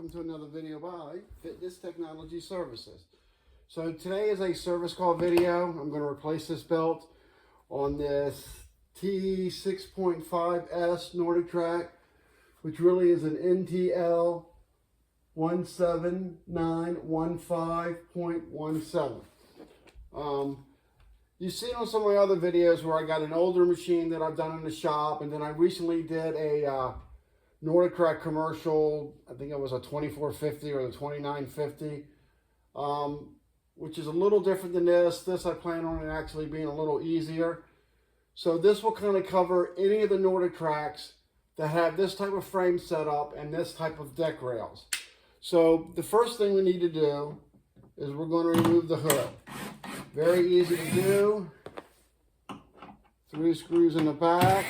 welcome to another video by Fitness Technology Services. So today is a service call video. I'm going to replace this belt on this T6.5 Nordic Track, which really is an NTL 17915.17. You've seen on some of my other videos where I got an older machine that I've done in the shop, and then I recently did a Nordictrack commercial. I think it was a 2450 or the 2950, which is a little different than this. This I plan on it actually being a little easier. So this will kind of cover any of the Nordictracks that have this type of frame setup and this type of deck rails. So the first thing we need to do is we're going to remove the hood. Very easy to do. 3 screws in the back.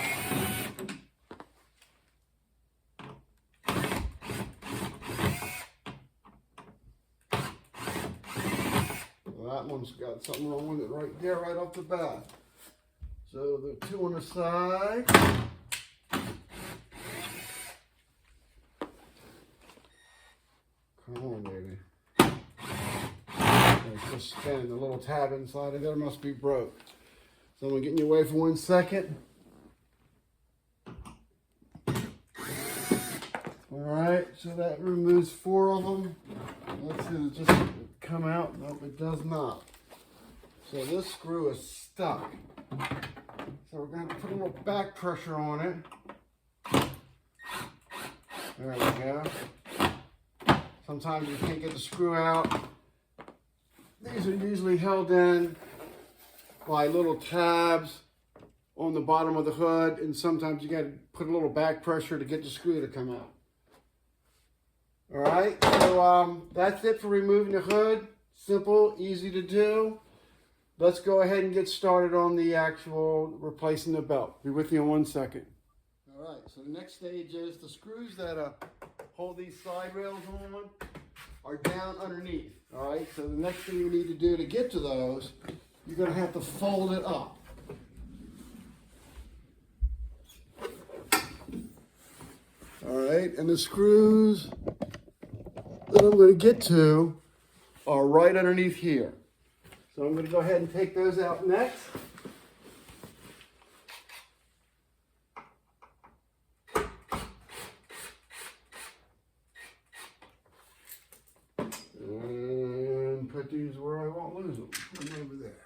That one's got something wrong with it right there, right off the bat. So the 2 on the side. Come on, baby. It's just spinning. The little tab inside of there must be broke. So I'm going to get you away for 1 second. Alright, so that removes 4 of them. Let's see, does it just come out? Nope, it does not. So this screw is stuck. So we're going to put a little back pressure on it. There we go. Sometimes you can't get the screw out. These are usually held in by little tabs on the bottom of the hood, and sometimes you got to put a little back pressure to get the screw to come out. All right, so that's it for removing the hood. Simple, easy to do. Let's go ahead and get started on the actual replacing the belt. Be with you in 1 second. All right, so the next stage is the screws that hold these side rails on are down underneath. All right, so the next thing you need to do to get to those, you're going to have to fold it up. All right, and the screws that I'm going to get to are right underneath here. So I'm going to go ahead and take those out next. And put these where I won't lose them. Put them over there.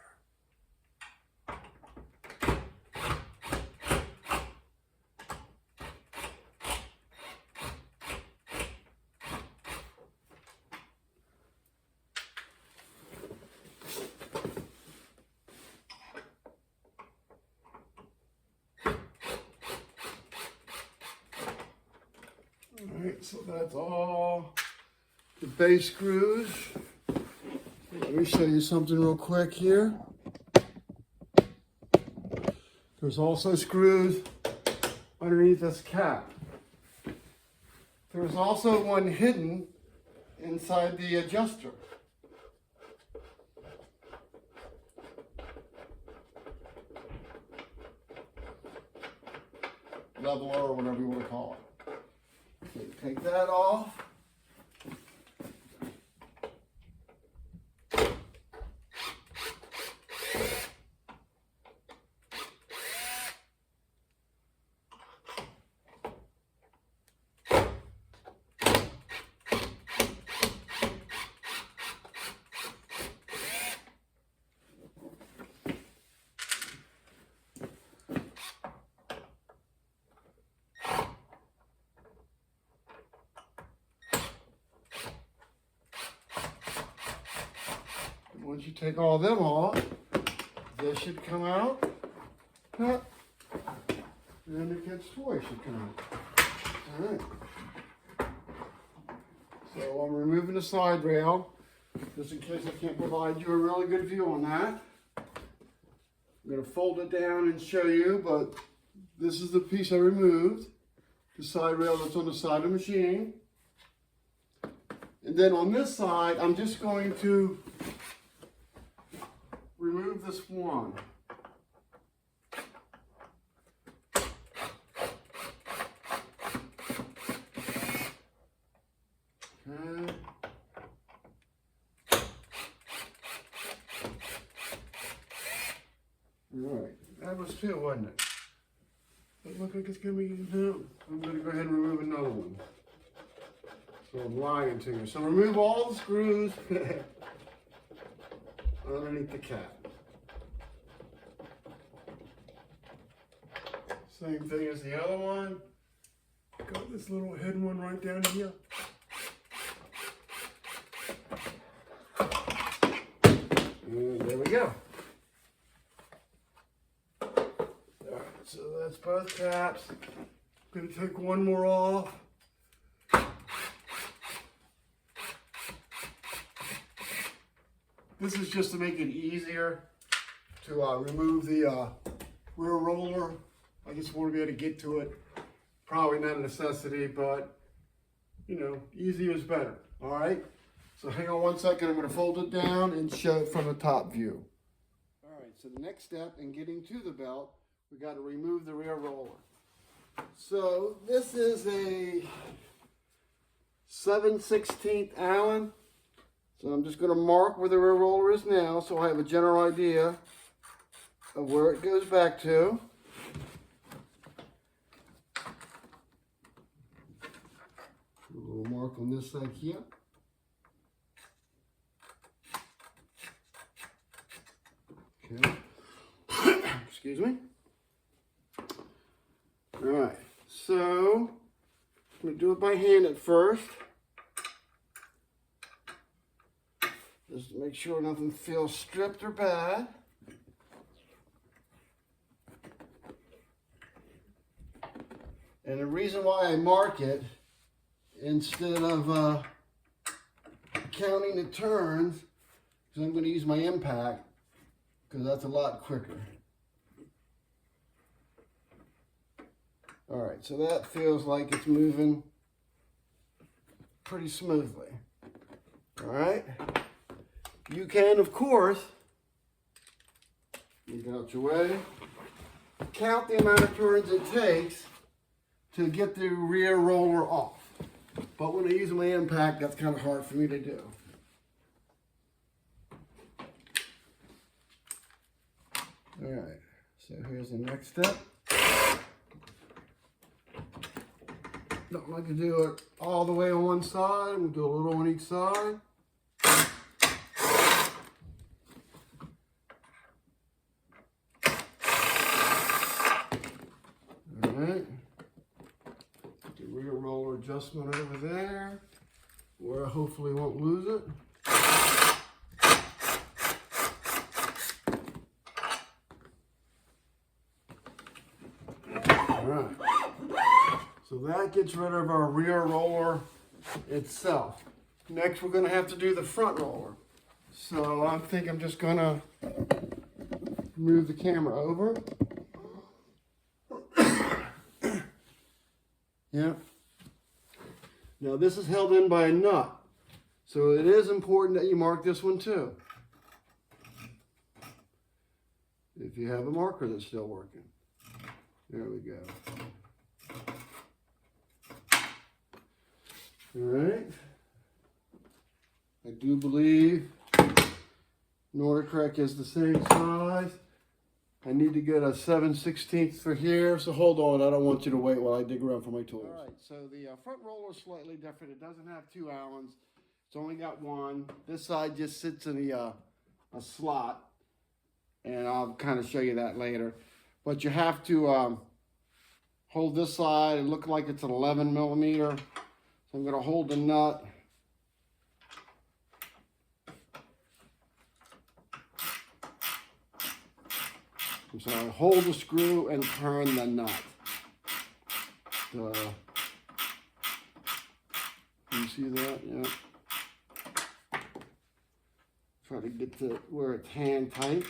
Alright, so that's all the base screws. Let me show you something real quick here. There's also screws underneath this cap. There's also one hidden inside the adjuster. Leveler or whatever you want to call it. Okay, take that off. Once you take all of them off, this should come out, and the kid's toy should come out. All right. So I'm removing the side rail, just in case I can't provide you a really good view on that. I'm going to fold it down and show you, but this is the piece I removed, the side rail that's on the side of the machine. And then on this side, I'm just going to remove this one. Okay. Alright, that was two, wasn't it? But look like it's gonna be no. I'm gonna go ahead and remove another one. So I'm lying to you. So remove all the screws underneath the cap. Same thing as the other one. Got this little hidden one right down here. And there we go. Alright, so that's both caps. I'm going to take one more off. This is just to make it easier to remove the rear roller. I just want to be able to get to it. Probably not a necessity, but you know, easy is better. All right. So hang on one second. I'm going to fold it down and show it from the top view. All right. So the next step in getting to the belt, we got to remove the rear roller. So this is a 7/16 Allen. So I'm just going to mark where the rear roller is now, so I have a general idea of where it goes back to. A little mark on this side here. Okay. Excuse me. All right. So I'm going to do it by hand at first. Just to make sure nothing feels stripped or bad. And the reason why I mark it instead of counting the turns is I'm going to use my impact because that's a lot quicker. All right, so that feels like it's moving pretty smoothly. All right. You can, of course, get out your way, count the amount of turns it takes to get the rear roller off. But when I use my impact, that's kind of hard for me to do. All right, so here's the next step. Don't like to do it all the way on one side. We'll do a little on each side. Adjustment over there where I hopefully won't lose it. All right. So that gets rid of our rear roller itself. Next, we're going to have to do the front roller. So I think I'm just going to move the camera over. Yeah. Now this is held in by a nut, so it is important that you mark this one too. If you have a marker that's still working. There we go. All right. I do believe Nordictrack is the same size. I need to get a 7/16 for here, so hold on. I don't want you to wait while I dig around for my tools. All right, so the front roller is slightly different. It doesn't have two Allens. It's only got one. This side just sits in the a slot, and I'll kind of show you that later. But you have to hold this side. It looks like it's an 11 millimeter. So I'm going to hold the nut. So I hold the screw and turn the nut. You see that? Yeah. Try to get to where it's hand tight.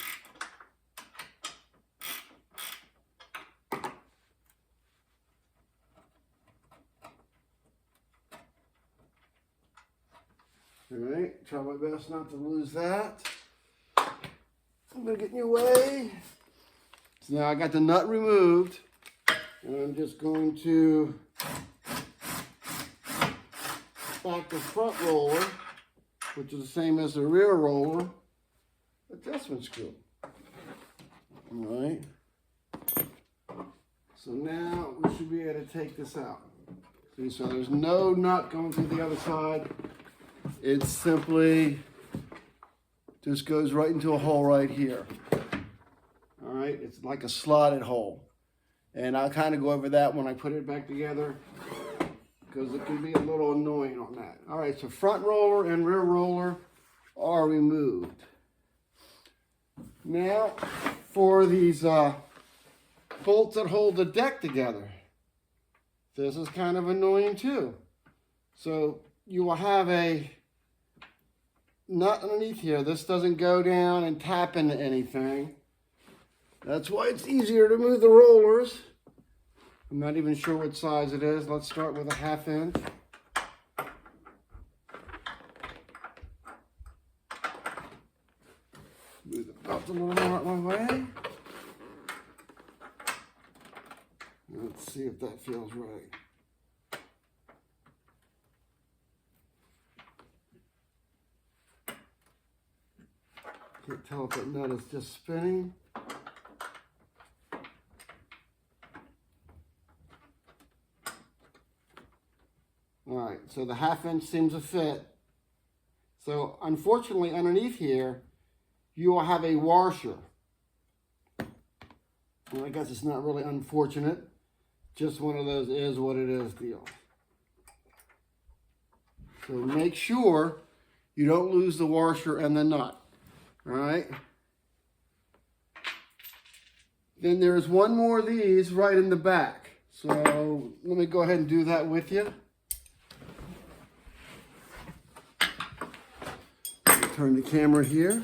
All right, try my best not to lose that. I'm gonna get in your way. So now I got the nut removed, and I'm just going to back the front roller, which is the same as the rear roller adjustment screw. All right. So now we should be able to take this out. See, so there's no nut going through the other side. It simply just goes right into a hole right here. All right, it's like a slotted hole. And I'll kind of go over that when I put it back together, because it can be a little annoying on that. All right, so front roller and rear roller are removed. Now, for these bolts that hold the deck together, this is kind of annoying too. So you will have a nut underneath here. This doesn't go down and tap into anything. That's why it's easier to move the rollers. I'm not even sure what size it is. Let's start with a 1/2 inch. Move the belt a little more out my way. Let's see if that feels right. Can't tell if that nut is just spinning. All right, so the 1/2 inch seems to fit. So unfortunately, underneath here, you will have a washer. Well, I guess it's not really unfortunate. Just one of those is what it is deal. So make sure you don't lose the washer and the nut. All right. Then there's one more of these right in the back. So let me go ahead and do that with you. Turn the camera here.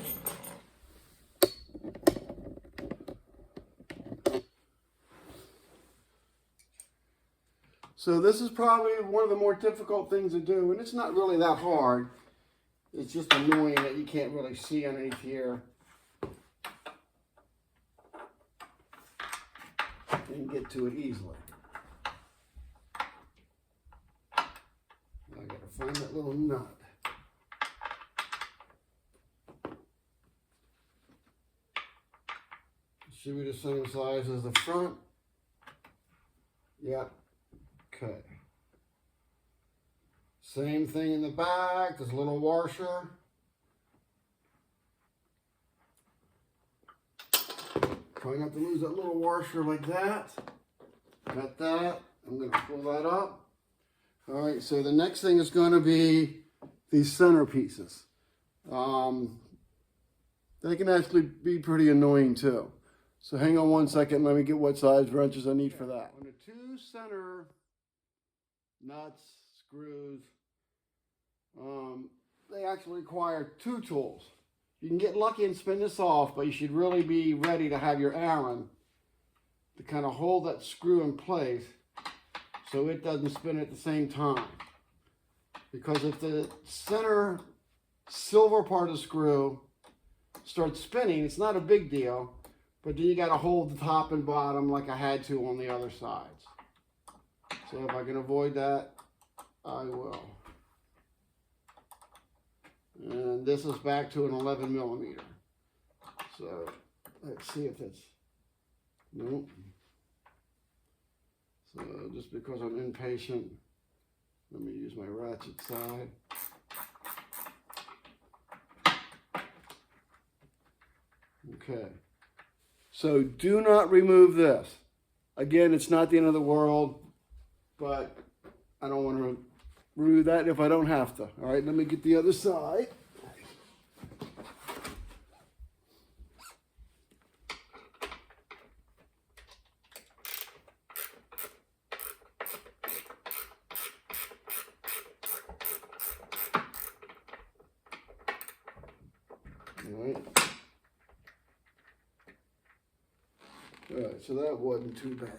So this is probably one of the more difficult things to do, and it's not really that hard. It's just annoying that you can't really see underneath here and get to it easily. I gotta find that little nut. Should be the same size as the front. Yeah. Okay. Same thing in the back. There's a little washer. Try not to lose that little washer like that. Got that. I'm going to pull that up. All right. So the next thing is going to be these center pieces. They can actually be pretty annoying too. So hang on one second, let me get what size wrenches I need for that. On the 2 center nuts, screws, they actually require 2 tools. You can get lucky and spin this off, but you should really be ready to have your Allen to kind of hold that screw in place so it doesn't spin at the same time. Because if the center silver part of the screw starts spinning, it's not a big deal. But then you got to hold the top and bottom like I had to on the other sides. So if I can avoid that, I will. And this is back to an 11 millimeter. So let's see if it's, nope. So just because I'm impatient, let me use my ratchet side. Okay. So do not remove this. Again, it's not the end of the world, but I don't want to remove that if I don't have to. All right, let me get the other side. All right. All right, so that wasn't too bad.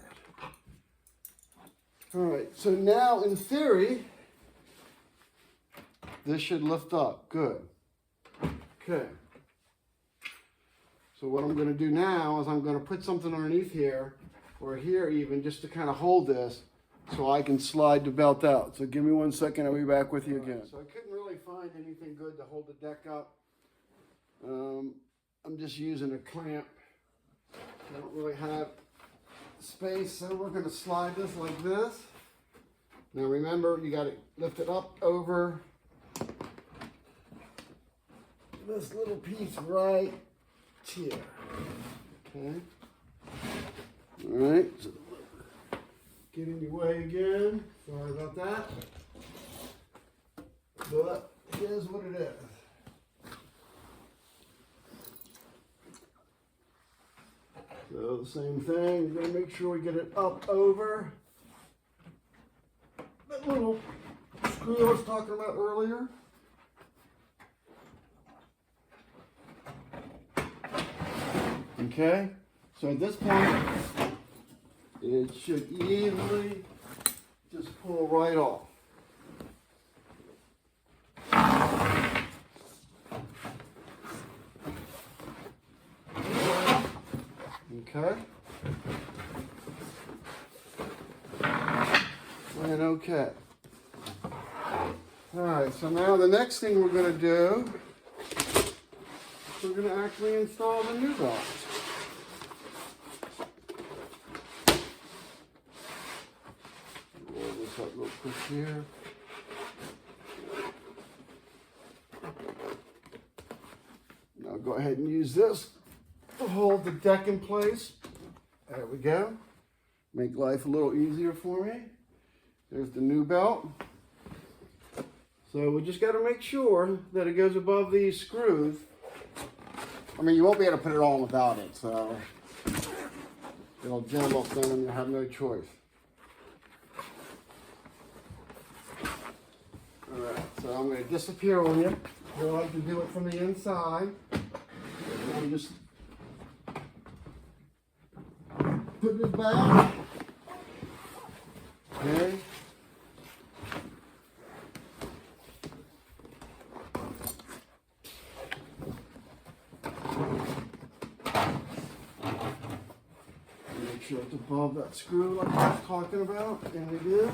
All right, so now in theory, this should lift up. Good. Okay. So what I'm going to do now is I'm going to put something underneath here, or here even, just to kind of hold this, so I can slide the belt out. So give me 1 second, I'll be back with you again. So I couldn't really find anything good to hold the deck up. I'm just using a clamp. I don't really have space, so we're going to slide this like this. Now remember, you got to lift it up over this little piece right here. Okay. All right. So get in your way again. Sorry about that. But here's what it is. So the same thing, we're going to make sure we get it up over that little screw I was talking about earlier. Okay, so at this point, it should easily just pull right off. Okay. And okay. All right, so now the next thing we're going to do, we're going to actually install the new belt. Roll this up real quick here. Now go ahead and use this to hold the deck in place. There we go. Make life a little easier for me. There's the new belt. So we just got to make sure that it goes above these screws. I mean, you won't be able to put it on without it, so it'll jam up then and you have no choice. All right, so I'm going to disappear on you. I like to do it from the inside. I'm just put it back. Okay. Make sure it's above that screw like I was talking about, and it is.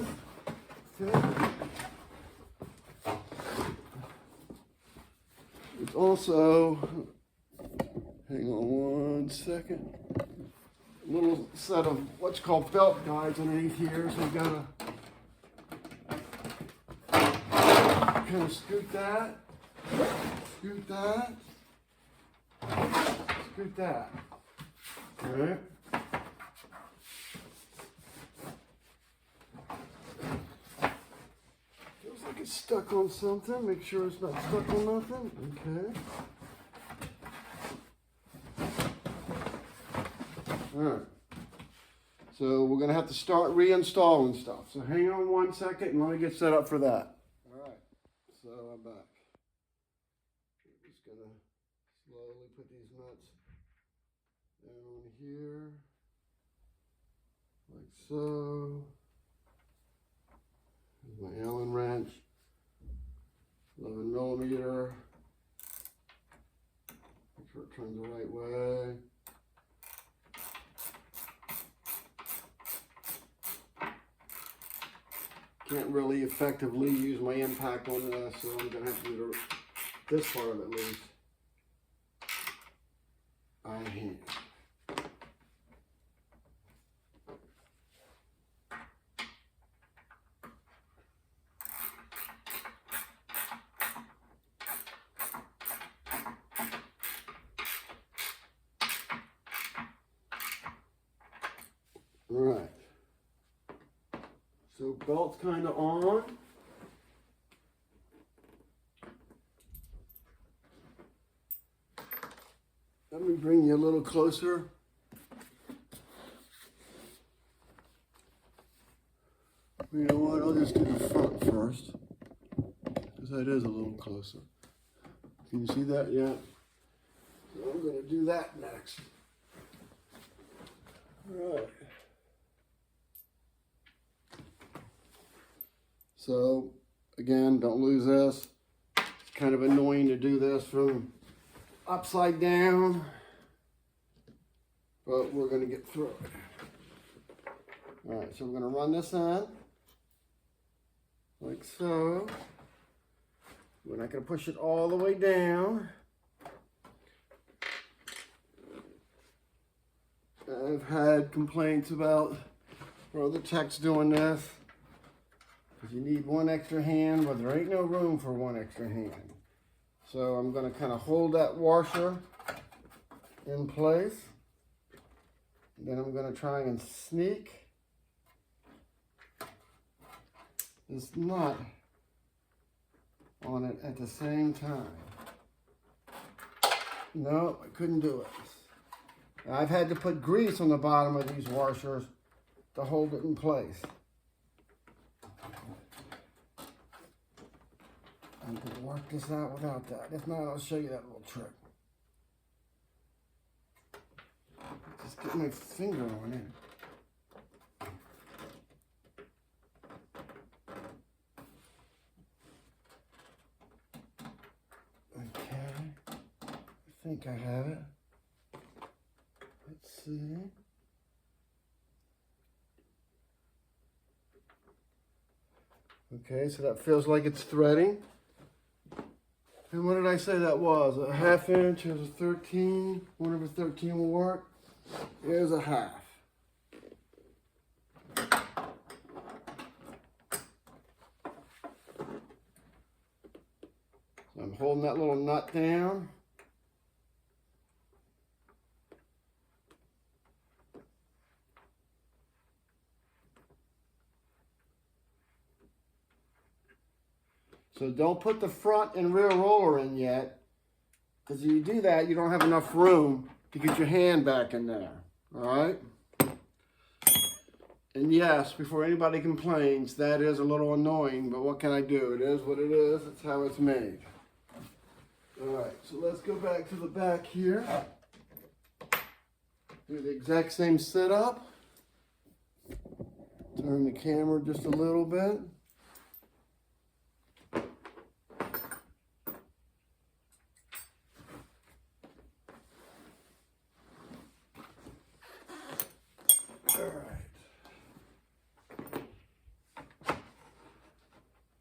Okay. It's also, hang on 1 second, a little set of what's called belt guides underneath here, so we gotta kind of scoot that, scoot that, scoot that. All right. Feels like it's stuck on something. Make sure it's not stuck on nothing. Okay. All right. So we're going to have to start reinstalling stuff. So hang on 1 second and let me get set up for that. All right. So I'm back. I'm just going to slowly put these nuts down here. Like so. Here's my Allen wrench. 11 millimeter. Make sure it turns the right way. Can't really effectively use my impact on this, so I'm going to have to do this part of it at least by hand. All right. So belt's kind of on. Let me bring you a little closer. You know what, I'll just do the front first, because that is a little closer. Can you see that yet? So I'm going to do that next. All right. So, again, don't lose this. It's kind of annoying to do this from upside down, but we're going to get through it. All right, so we're going to run this in. like so. We're not going to push it all the way down. I've had complaints about other techs doing this, because you need one extra hand, but there ain't no room for one extra hand. So I'm going to kind of hold that washer in place. Then I'm going to try and sneak this nut on it at the same time. No, I couldn't do it. I've had to put grease on the bottom of these washers to hold it in place. I can work this out without that. If not, I'll show you that little trick. Just get my finger on it. Okay, I think I have it. Let's see. Okay, so that feels like it's threading. And what did I say that was? A ½ inch, here's a 13. Wonder if a 13 will work. Here's a half. So I'm holding that little nut down. So don't put the front and rear roller in yet, because if you do that, you don't have enough room to get your hand back in there, all right? And yes, before anybody complains, that is a little annoying, but what can I do? It is what it is. It's how it's made. All right, so let's go back to the back here. Do the exact same setup. Turn the camera just a little bit.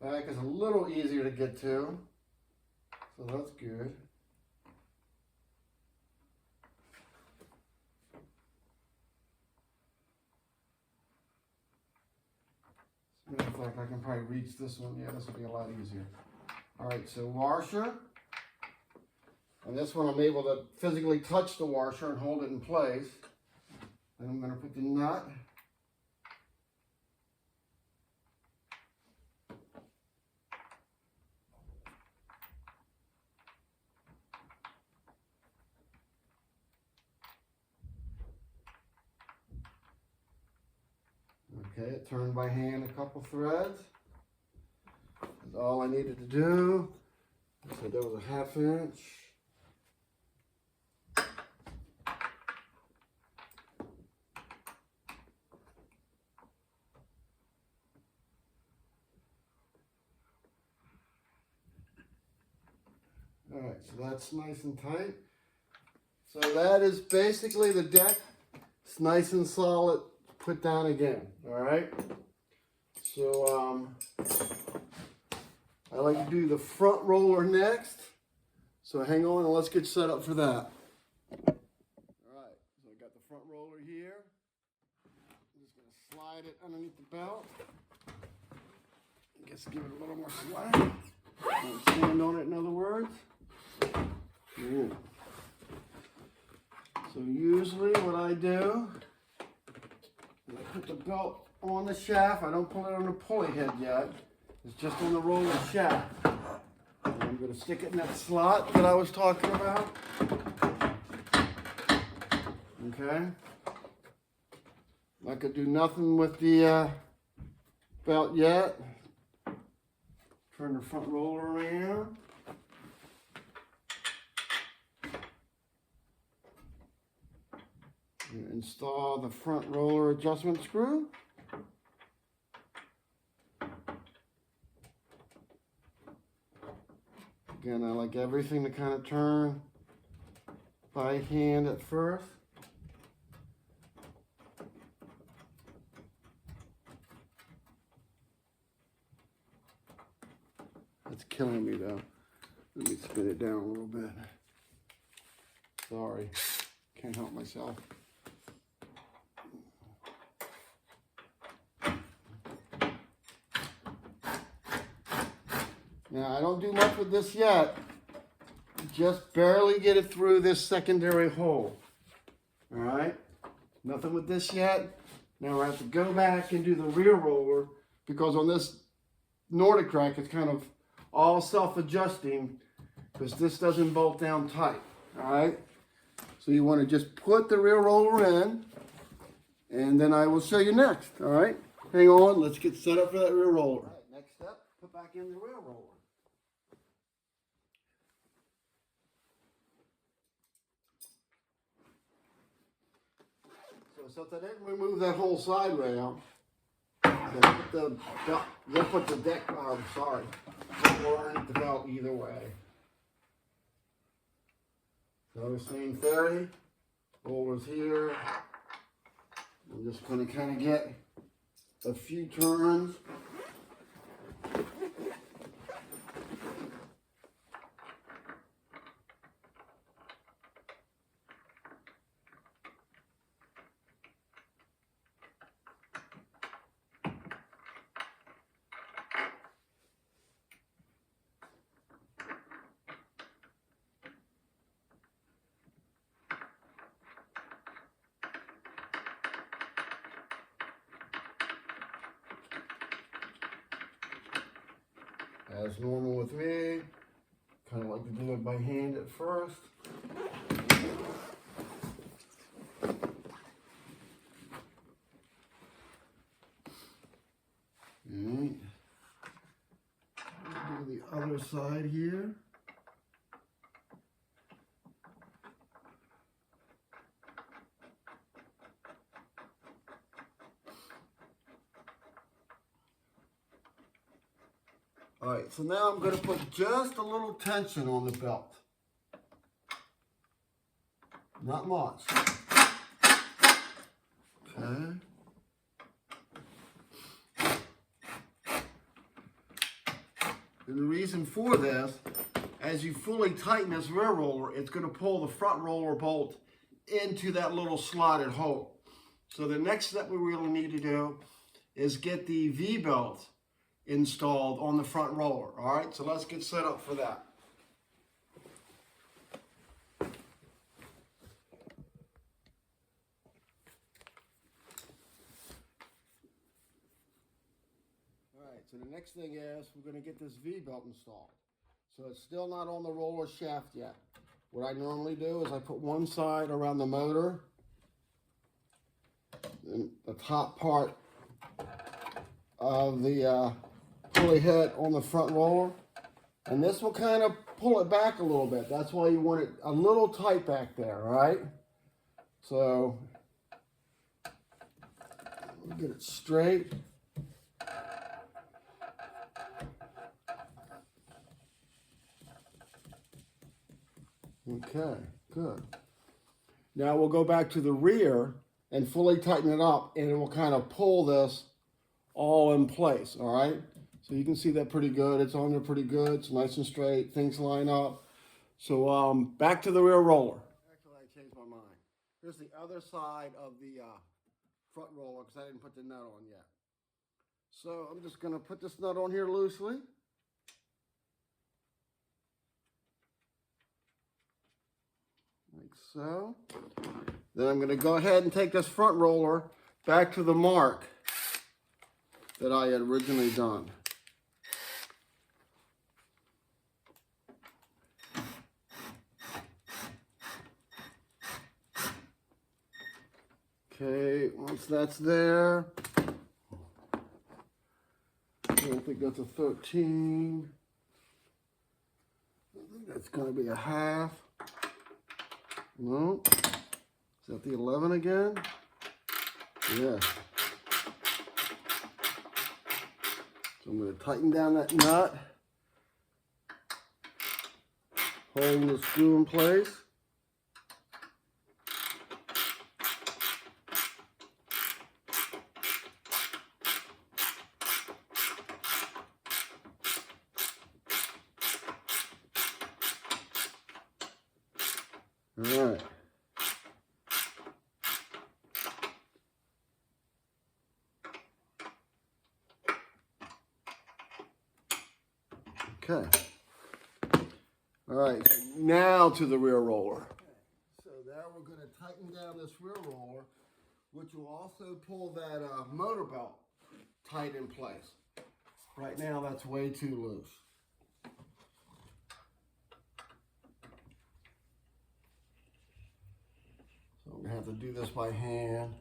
Back is a little easier to get to, so that's good. As a matter of fact, I can probably reach this one. Yeah, this will be a lot easier. All right, so washer. And this one I'm able to physically touch the washer and hold it in place. Then I'm going to put the nut. Okay, it turned by hand a couple threads. That's all I needed to do. So that was a ½ inch. All right, so that's nice and tight. So that is basically the deck. It's nice and solid. Put down again, all right? So I like to do the front roller next. So hang on and let's get set up for that. All right, so I got the front roller here. I'm just gonna slide it underneath the belt. I guess give it a little more slack. Don't stand on it, in other words. Yeah. So usually what I do, I put the belt on the shaft. I don't put it on the pulley head yet. It's just on the roller shaft. And I'm going to stick it in that slot that I was talking about. Okay. I could do nothing with the belt yet. Turn the front roller around. Install the front roller adjustment screw. Again, I like everything to kind of turn by hand at first. killing me though. Let me spin it down a little bit. Sorry, can't help myself. Now I don't do much with this yet. Just barely get it through this secondary hole. All right, nothing with this yet. Now I have to go back and do the rear roller because on this Nordictrack it's kind of all self-adjusting because this doesn't bolt down tight. All right, so you want to just put the rear roller in, and then I will show you next. All right, hang on, let's get set up for that rear roller. All right, next step, put back in the rear roller. So since I didn't remove that whole side rail, they'll put the deck, sorry, or underneath the belt either way. So same theory, roller's here. I'm just going to kind of get a few turns. As normal with me, kind of like to do it by hand at first. Alright, do the other side here. All right, so now I'm going to put just a little tension on the belt. Not much. Okay. And the reason for this, as you fully tighten this rear roller, it's going to pull the front roller bolt into that little slotted hole. So the next step we really need to do is get the V-belt installed on the front roller. All right, so let's get set up for that. All right, so the next thing is we're going to get this V-belt installed. So it's still not on the roller shaft yet. What I normally do is I put one side around the motor, and the top part of the pulley head on the front roller, and this will kind of pull it back a little bit. That's why you want it a little tight back there, all right? So we'll get it straight. Okay, good. Now we'll go back to the rear and fully tighten it up, and it will kind of pull this all in place, all right? So you can see that pretty good. It's on there pretty good. It's nice and straight. Things line up. So back to the rear roller. Actually, I changed my mind. Here's the other side of the front roller because I didn't put the nut on yet. So I'm just going to put this nut on here loosely. Like so. Then I'm going to go ahead and take this front roller back to the mark that I had originally done. Okay, once that's there, I don't think that's a 13. I think that's going to be a half. No. Is that the 11 again? Yeah. So I'm going to tighten down that nut, holding the screw in place. All right. Okay. All right, now to the rear roller. So now we're going to tighten down this rear roller, which will also pull that motor belt tight in place. Right now, that's way too loose. So I'm going to have to do this by hand.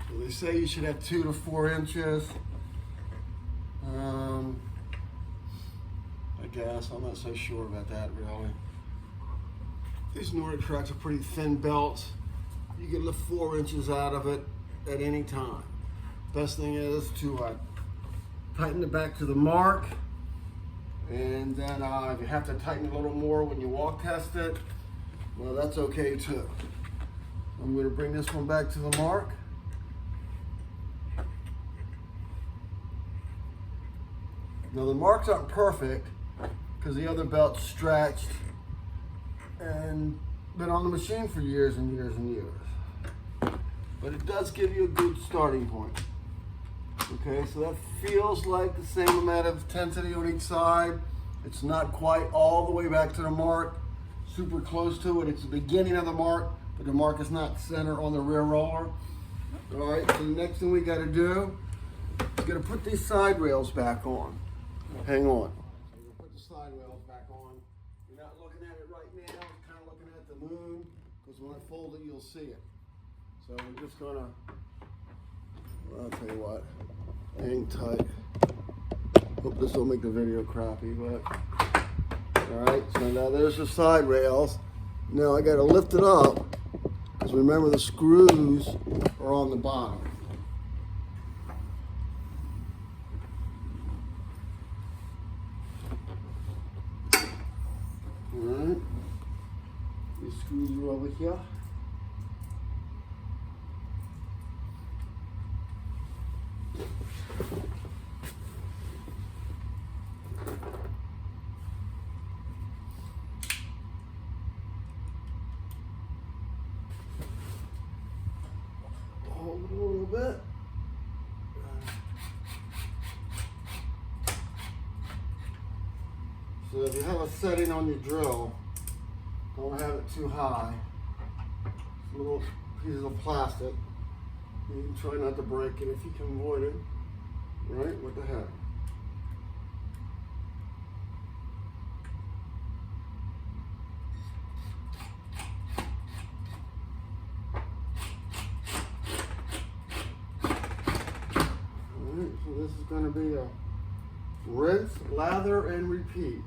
So they say you should have 2 to 4 inches. I guess I'm not so sure about that really. These Nordic Tracks are pretty thin belts. You can lift 4 inches out of it at any time. Best thing is to tighten it back to the mark, and then if you have to tighten a little more when you walk test it, well, that's okay too. I'm going to bring this one back to the mark. Now the marks aren't perfect because the other belt's stretched and been on the machine for years and years and years. But it does give you a good starting point. Okay, so that feels like the same amount of intensity on each side. It's not quite all the way back to the mark, super close to it. It's the beginning of the mark, but the mark is not center on the rear roller. All right, so the next thing we got to do is got to put these side rails back on. Hang on. So you're gonna put the side rails back on. You're not looking at it right now. You're kind of looking at the moon, because when I fold it, you'll see it. So we're just gonna, well, I'll tell you what, hang tight. Hope this don't make the video crappy, but all right. So now there's the side rails. Now I got to lift it up, because remember the screws are on the bottom. Alright, these screws are over here. Hold it a little bit. So if you have a setting on your drill, don't have it too high. Little pieces of plastic. You can try not to break it if you can avoid it. Right? What the heck? Alright, so this is going to be a rinse, lather, and repeat.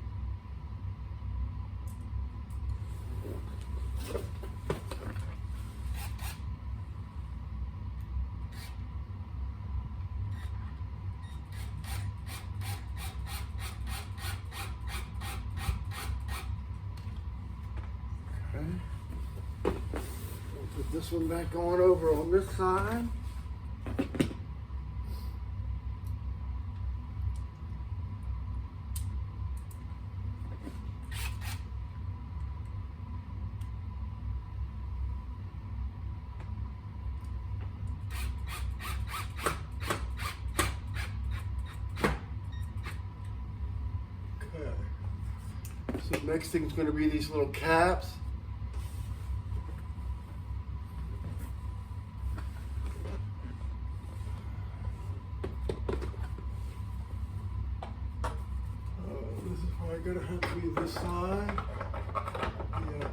Okay. I'll put this one back on over on this side. So next thing is going to be these little caps. This is probably going to have to be this side. Yes.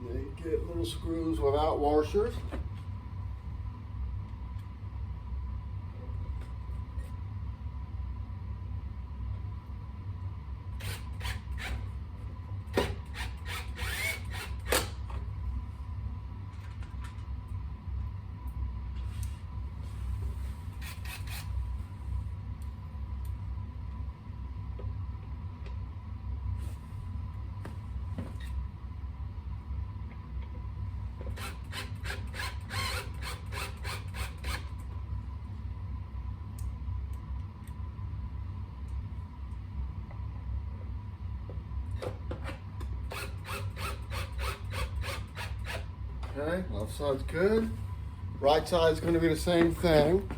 Now you get little screws without washers. Okay, left side's good. Right side's going to be the same thing.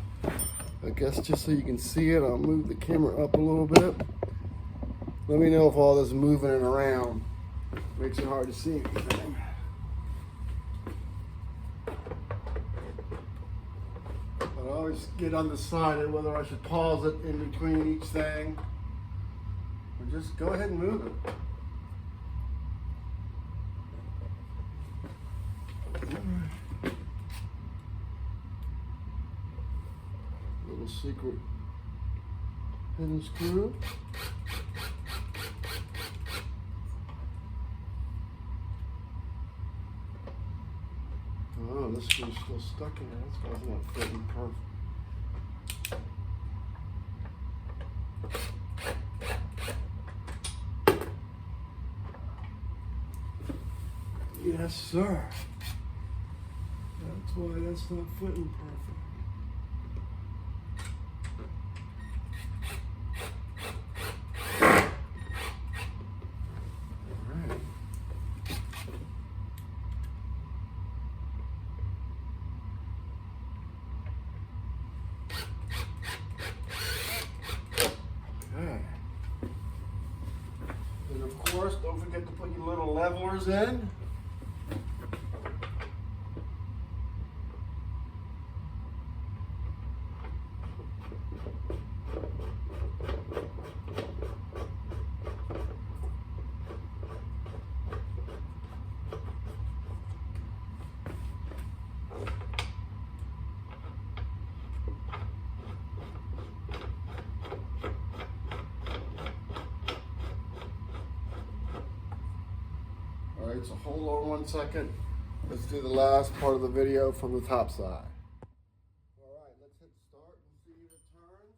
I guess just so you can see it, I'll move the camera up a little bit. Let me know if all this moving it around makes it hard to see anything. But I always get undecided whether I should pause it in between each thing or just go ahead and move it. Little secret hidden screw. Oh, this screw's still stuck in there. That's why it's not fitting perfect. Yes, sir. That's why that's not fitting perfect. And of course, don't forget to put your little levelers in. Alright, so hold on 1 second. Let's do the last part of the video from the top side. Alright, let's hit start and see if it turns.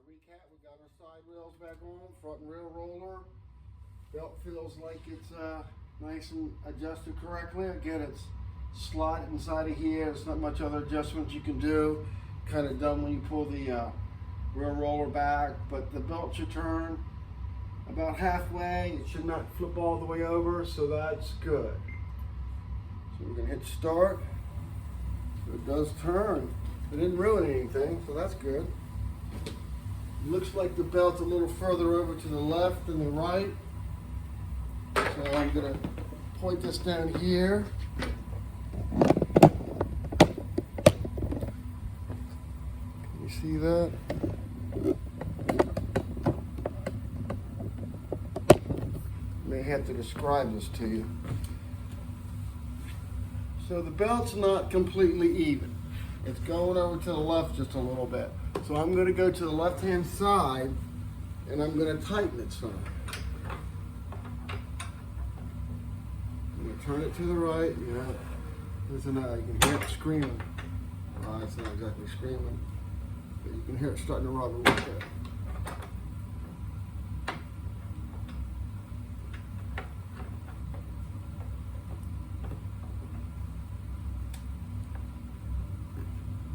Recap, we got our side rails back on, front and rear roller. Belt feels like it's nice and adjusted correctly. Again, it's slotted inside of here. There's not much other adjustments you can do. Kind of dumb when you pull the rear roller back, but the belt should turn about halfway. It should not flip all the way over, so that's good. So we're gonna hit start. So it does turn. It didn't ruin anything, so that's good. It looks like the belt's a little further over to the left than the right. So I'm gonna point this down here. Can you see that? May have to describe this to you. So the belt's not completely even. It's going over to the left just a little bit. So I'm going to go to the left-hand side and I'm going to tighten it some. I'm going to turn it to the right. Yeah, listen, you can hear it screaming. It's not exactly screaming, but you can hear it starting to rub a little bit.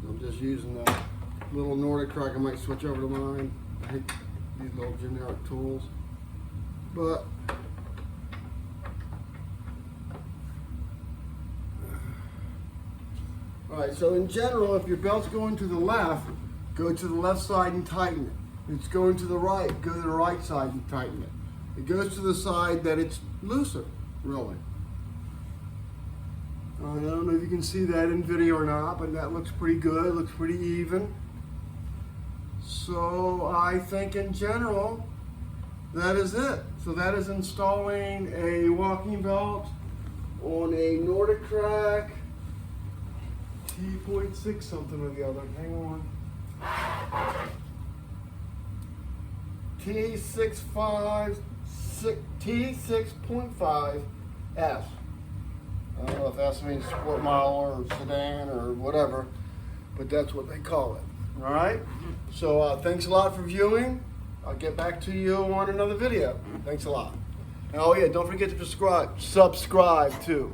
I'm just using that little Nordic Track. I might switch over to mine. I hate these little generic tools. But alright, so in general, if your belt's going to the left, go to the left side and tighten it. If it's going to the right, go to the right side and tighten it. It goes to the side that it's looser, really. I don't know if you can see that in video or not, but that looks pretty good. It looks pretty even. So I think in general, that is it. So that is installing a walking belt on a Nordictrack T6 something or the other. Hang on. T6.5 S. I don't know if that means sport model or sedan or whatever, but that's what they call it. All right? So thanks a lot for viewing. I'll get back to you on another video. Thanks a lot. And oh yeah, don't forget to subscribe too.